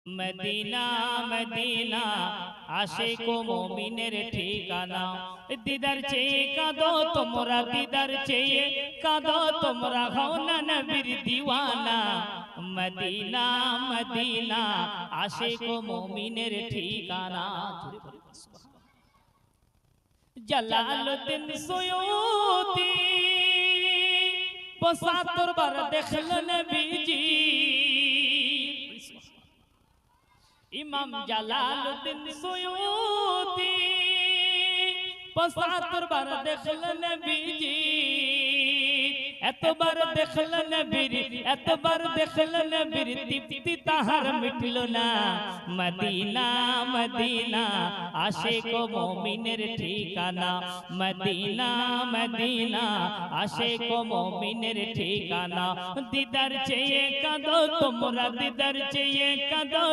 Medina Medina আশিকো মুমিনের ঠিকানা। দিদার চেয়ে কাঁদো তোমরা, দিদার চেয়ে কাঁদো তোমরা, হও না নবীর দিওয়ানা। মদিনা মদিনা আশিকো মুমিনের ঠিকানা। জালালউদ্দিন সুয়ুতি ৭৫ বার দেখলেন নবীজি। ইমাম জালালউদ্দিন সুয়ুতি ৭৫ বার দেখলেন নবীজি। এতবার দেখলেন নবীর, এতবার দেখলেন নবীর, তৃপ্তি তাহার মিটল না। মদিনা মদিনা আশিকো মুমিনের ঠিকানা। মদিনা মদিনা আশিকো মুমিনের ঠিকানা। দিদার চেয়ে কাঁদো তোমরা, দিদার চেয়ে কাঁদো